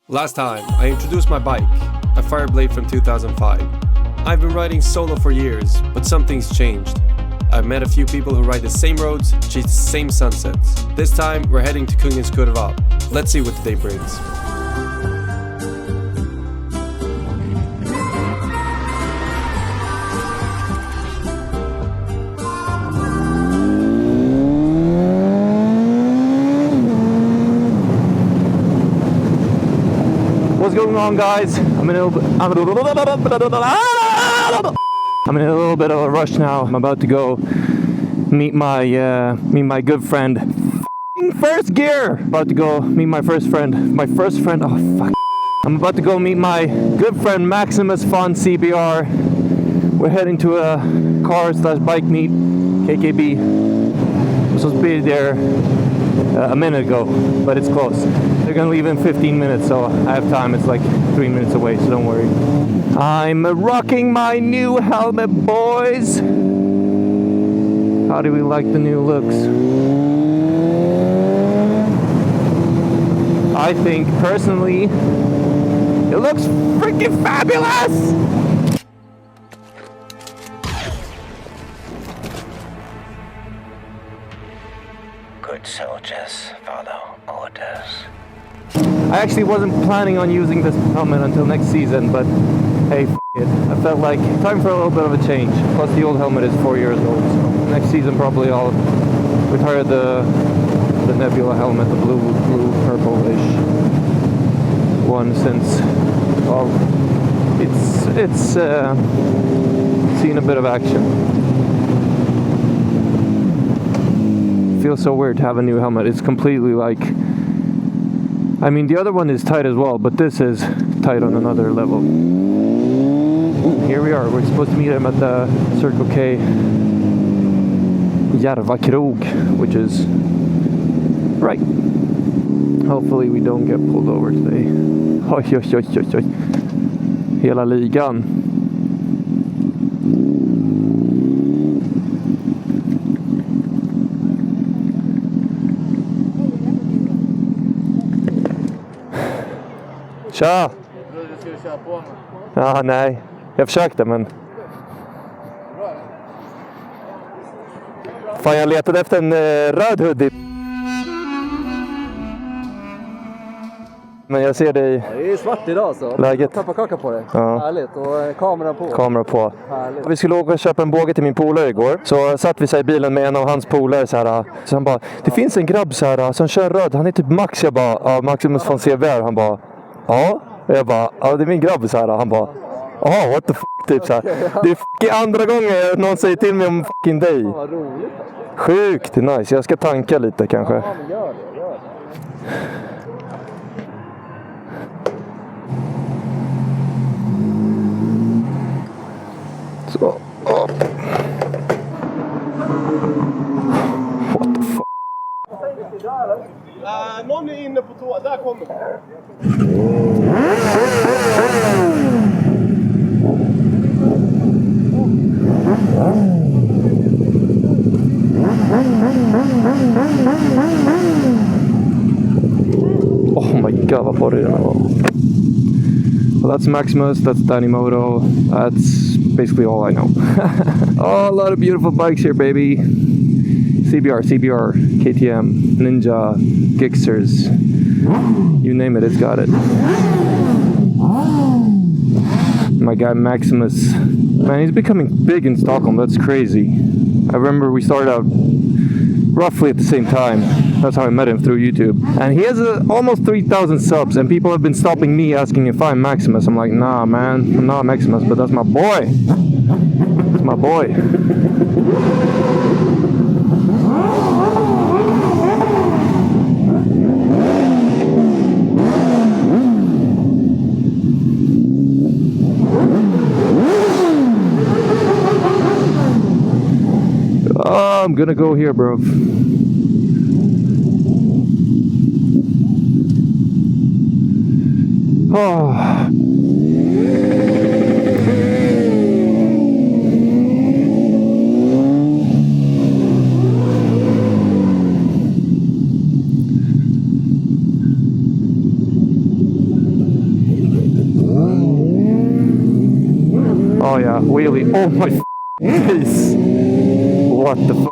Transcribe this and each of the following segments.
Last time, I introduced my bike, a Fireblade from 2005. I've been riding solo for years, but something's changed. I've met a few people who ride the same roads, chase the same sunsets. This time, we're heading to Kungens Kurva. Let's see what the day brings. What's going on, guys? I'm in a little bit of a rush now. I'm about to go meet my good friend. First gear. About to go meet my first friend. Oh fuck. I'm about to go meet my good friend Maximus Fun CBR. We're heading to a car/bike meet, KKB. I'm supposed to be there a minute ago, but it's close. They're gonna leave in 15 minutes, so I have time. It's like 3 minutes away, so don't worry. I'm rocking my new helmet, boys. How do we like the new looks? I think, personally, it looks freaking fabulous! Good soldiers follow orders. I actually wasn't planning on using this helmet until next season, but hey, f it. I felt like time for a little bit of a change. Plus the old helmet is 4 years old, so next season probably I'll retire the Nebula helmet, the blue purple-ish one, since, well, it's seen a bit of action. Feels so weird to have a new helmet. It's completely like, I mean, the other one is tight as well, but this is tight on another level. Here we are. We're supposed to meet him at the Circle K Järva Krog, which is right. Hopefully we don't get pulled over today. Oj. Hela ligan. Tja! Du skulle köra på mig. Ja, nej. Jag försökte, men... Fan, jag letade efter en röd hoodie. Men jag ser dig... Ja, det är svart idag så. Läget? Tappa kaka på dig. Ja. Härligt. Och kamera på. Kamera på. Härligt. Vi skulle åka och köpa en båge till min polare igår. Så satt vi så i bilen med en av hans polare så här. Så han bara, det finns en grabb så här som kör röd. Han är typ Max. Jag bara, ja, Maximus från CVR. Han bara, ja. Och jag bara, ja, det är min grabb så här. Han bara, ja, what the f*** typ så här. Det är fucking andra gången någon säger till mig om fucking dig. Vad roligt. Sjukt nice. Jag ska tanka lite kanske. Ja, men gör det. Så, upp. What the fuck? Någon är inne på toa. Där kommer det. Oh my god, vad porrig den här var. Well, that's Maximus, that's Danny Moto, that's basically all I know. Oh, a lot of beautiful bikes here, baby. CBR, KTM, Ninja, Gixxers, you name it, it's got it. My guy Maximus, man, he's becoming big in Stockholm, that's crazy. I remember we started out roughly at the same time. That's how I met him through YouTube. And he has almost 3,000 subs, and people have been stopping me asking if I'm Maximus. I'm like, nah, man, I'm not Maximus, but that's my boy. That's my boy. Oh, I'm gonna go here, bro. Oh. Yeah, wheelie. Oh my face. What the f?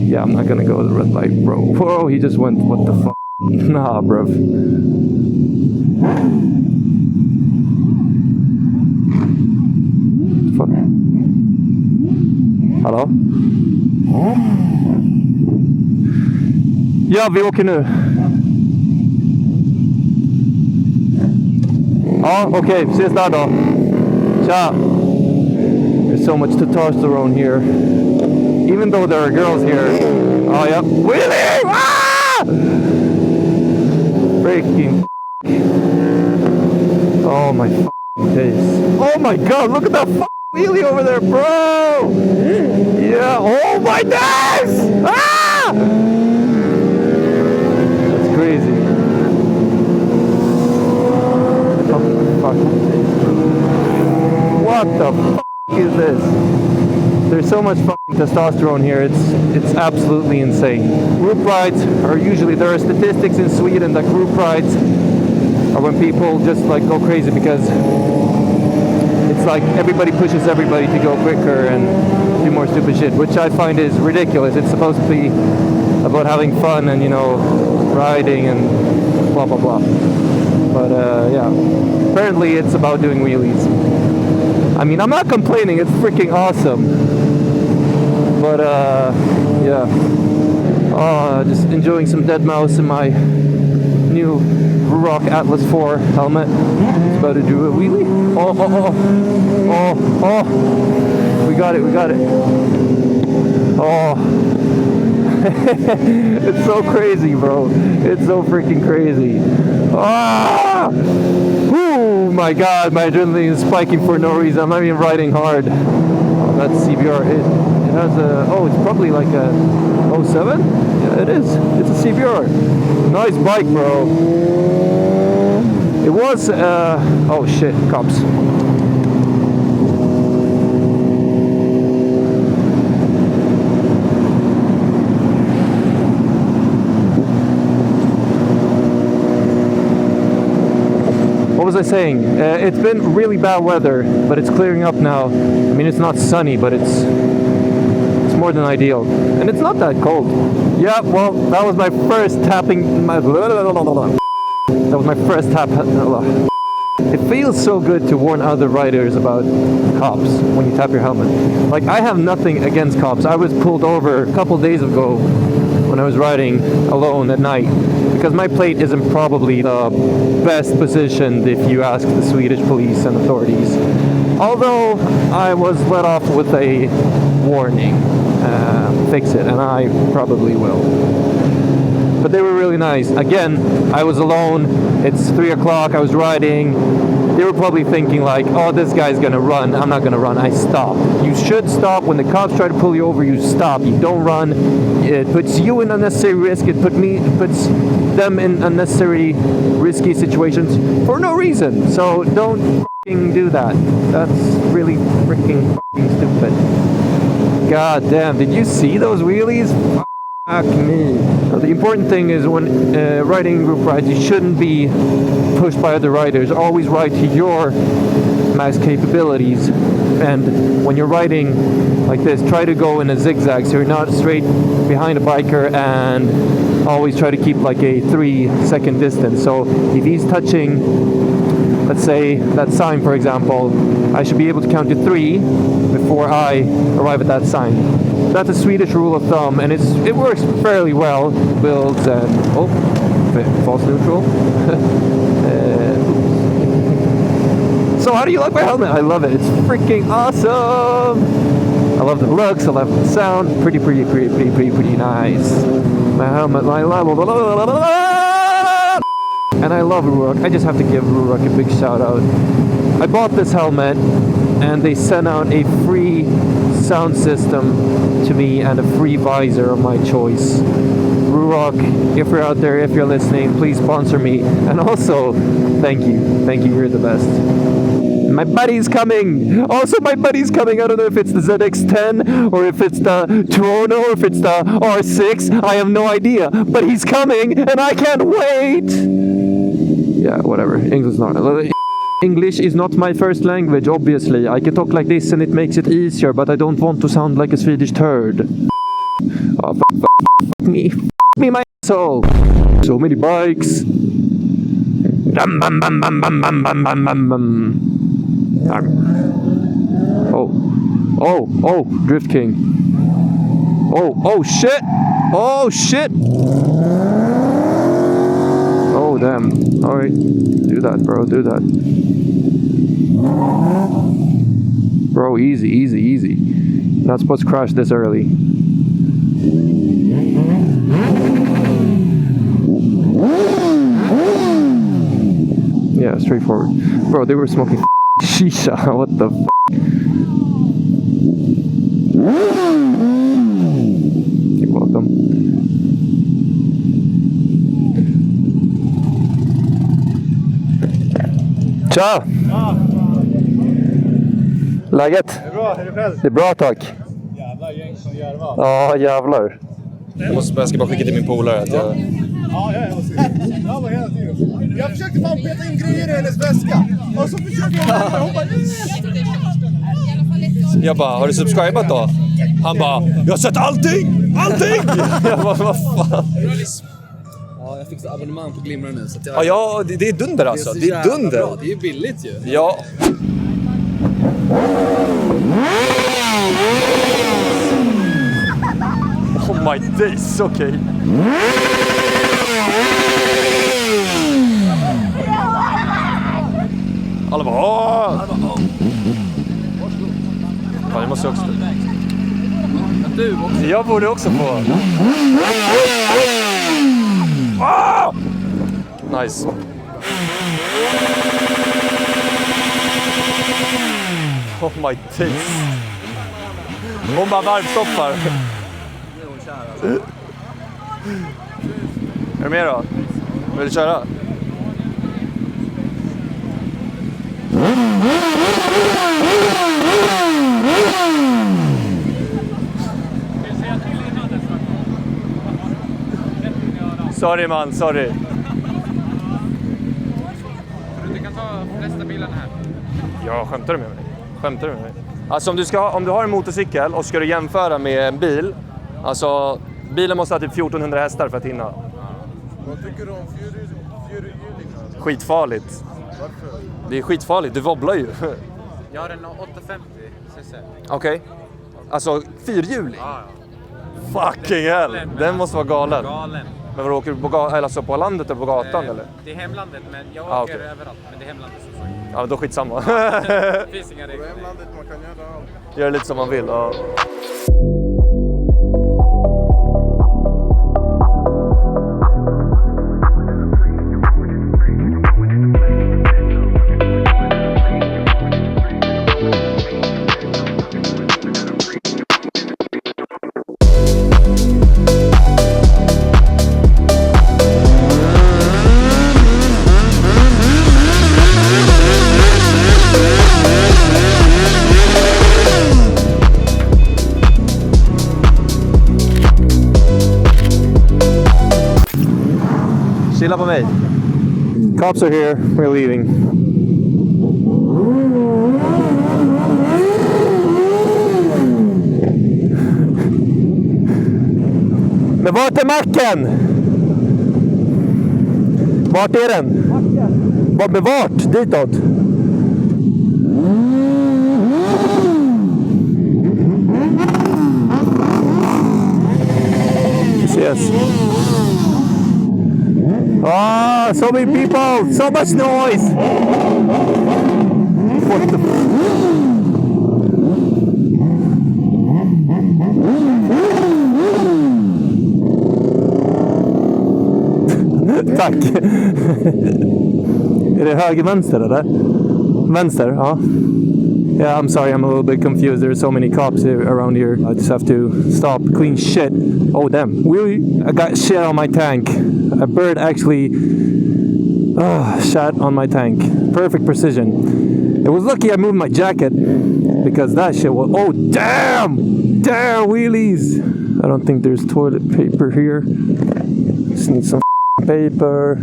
Yeah, I'm not gonna go to the red light, bro. Whoa, he just went, what the f? Nah, bruv. Fuck. Hallå? Ja, vi åker nu. Ja, okej. Ses där då. Tja. There's so much testosterone here. Even though there are girls here. Oh, yeah. Wheelie! Ah! Freaking. Oh, my face. Oh, my God. Look at that wheelie over there, bro. Yeah. Oh, my days! Ah! That's crazy. Oh, fuck. What the fuck is this? There's so much fucking testosterone here, it's absolutely insane. Group rides are usually, there are statistics in Sweden that group rides are when people just like go crazy because it's like everybody pushes everybody to go quicker and do more stupid shit, which I find is ridiculous. It's supposed to be about having fun and, you know, riding and blah blah blah. But yeah, apparently it's about doing wheelies. I mean, I'm not complaining, it's freaking awesome. But yeah, just enjoying some dead mouse in my new Rock Atlas 4 helmet. It's about to do a wheelie. Oh, we got it. Oh, it's so crazy, bro. It's so freaking crazy. Ah! Oh my God, my adrenaline is spiking for no reason. I'm not even riding hard. Oh, that's CBR. It has a, oh, it's probably like a 07? Yeah, it is. It's a CBR. Nice bike, bro. It was, oh shit, cops. What was I saying? It's been really bad weather, but it's clearing up now. I mean, it's not sunny, but it's more than ideal. And it's not that cold. Yeah, well, that was my first tapping. That was my first tap. It feels so good to warn other riders about cops when you tap your helmet. Like, I have nothing against cops. I was pulled over a couple days ago when I was riding alone at night because my plate isn't probably the best positioned if you ask the Swedish police and authorities. Although I was let off with a warning. Fix it, and I probably will. But they were really nice. Again, I was alone. It's 3 o'clock. I was riding. They were probably thinking like, oh, this guy's gonna run. I'm not gonna run. I stop. You should stop. When the cops try to pull you over, you stop. You don't run. It puts you in unnecessary risk. It puts them in unnecessary risky situations for no reason. So don't f***ing do that. That's really freaking stupid. God damn, did you see those wheelies? Fuck me. Now, the important thing is when riding group rides, you shouldn't be pushed by other riders. Always ride to your max capabilities. And when you're riding like this, try to go in a zigzag so you're not straight behind a biker, and always try to keep like a 3-second distance. So if he's touching, let's say that sign, for example, I should be able to count to 3 before I arrive at that sign. That's a Swedish rule of thumb, and it works fairly well. Builds and false neutral. So how do you like my helmet? I love it. It's freaking awesome. I love the looks. I love the sound. Pretty nice. My helmet. I love. And I love Ruroc. I just have to give Ruroc a big shout out. I bought this helmet and they sent out a free sound system to me and a free visor of my choice. Ruroc, if you're out there, if you're listening, please sponsor me. And also, thank you, you're the best. My buddy's coming! Also, my buddy's coming. I don't know if it's the ZX-10 or if it's the Tuono or if it's the R6. I have no idea. But he's coming and I can't wait! Yeah, whatever. English not. English is not my first language, obviously. I can talk like this and it makes it easier, but I don't want to sound like a Swedish turd. Oh, me. Me, my asshole. So many bikes. Oh, Drift King. Oh, shit. Oh, shit. Oh, damn. Alright. Do that, bro. Do that. Bro, easy. Not supposed to crash this early. Yeah, straightforward. Bro, they were smoking shisha. What the f***? You're welcome. Tja! Läget? Det är bra, är du själv? Det är bra, tack. Jävla gäng från Järva. Ja, jävlar. Jag ska bara skicka till min polare att jag... Ja, jag måste. Jag var hela tiden. Jag försökte fan peta in grejer i hennes väska. Och så försökte jag. Hon bara... Jag bara, har du subscribat då? Han bara, jag har sett allting! Jag bara, vad fan? Ja, jag fick så abonnemang på Glimrar nu. Så att jag... Ja, det är dunder alltså. Det är dunder. Bra. Det är ju billigt ju. Ja. Oh my days, okej. Okay. Alla bara, åh! Fan, jag måste också... Du också. Jag borde också få... Ah! Nice. Oh my days. Hon bara varvstoppar. Är du med då? Vill du köra? Sorry man, sorry. Du kan ta flesta bilarna här. Ja, skämtar du med mig? Alltså om du har en motorcykel och ska du jämföra med en bil. Alltså bilen måste ha typ 1400 hästar för att hinna. Vad tycker du om fjärrhjulingar? Skitfarligt. Varför? Det är skitfarligt, du wobblar ju. Jag har en 850 cc. Okej. Alltså fyrhjuling? Ja. Fucking hell, den måste vara galen. Galen. Men vad åker du på landet eller på gatan eller? Det är hemlandet, men jag åker okej. överallt. Men det är hemlandet som sagt. Ja, då skitsamma. Det finns inga På regler. hemlandet man kan göra allt. Gör lite som man vill. Ja. Chilla på mig. Cops are here. We're leaving. Men vart är macken? Vart är den? Men vart? Ditåt. Yes. Ah, so many people, so much noise. What the Tack. Är det höger vänster eller? Vänster, ja. Yeah, I'm sorry, I'm a little bit confused. There's so many cops around here. I just have to stop, clean shit. Oh damn, I got shit on my tank. A bird actually shat on my tank. Perfect precision. It was lucky I moved my jacket because that shit was... Oh damn! Damn, wheelies! I don't think there's toilet paper here. Just need some paper.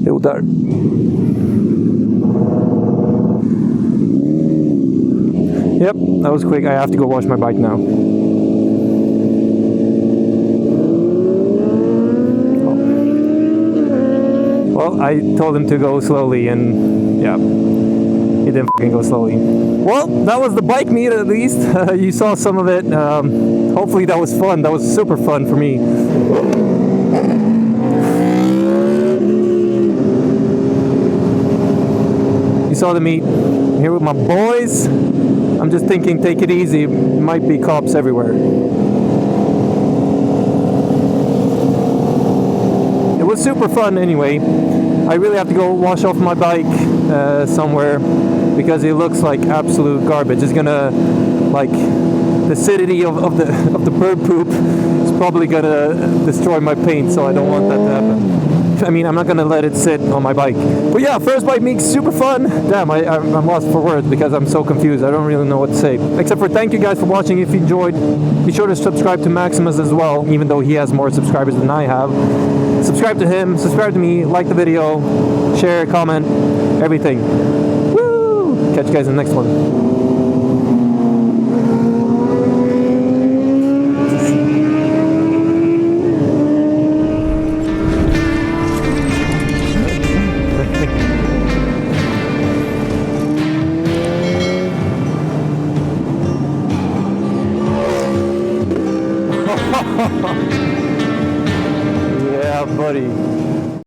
Jo, Där. Yep, that was quick. I have to go wash my bike now. Well, I told him to go slowly and yeah, he didn't fucking go slowly. Well, that was the bike meet at least. You saw some of it. Hopefully that was fun. That was super fun for me. You saw the meet. I'm here with my boys. I'm just thinking, take it easy. Might be cops everywhere. It was super fun anyway. I really have to go wash off my bike somewhere because it looks like absolute garbage. It's gonna, like, the acidity of the bird poop is probably gonna destroy my paint, so I don't want that to happen. I mean, I'm not gonna let it sit on my bike. But yeah, first bike meet, super fun. Damn, I'm lost for words because I'm so confused. I don't really know what to say. Except for thank you guys for watching. If you enjoyed, be sure to subscribe to Maximus as well, even though he has more subscribers than I have. Subscribe to him, subscribe to me, like the video, share, comment, everything. Woo! Catch you guys in the next one.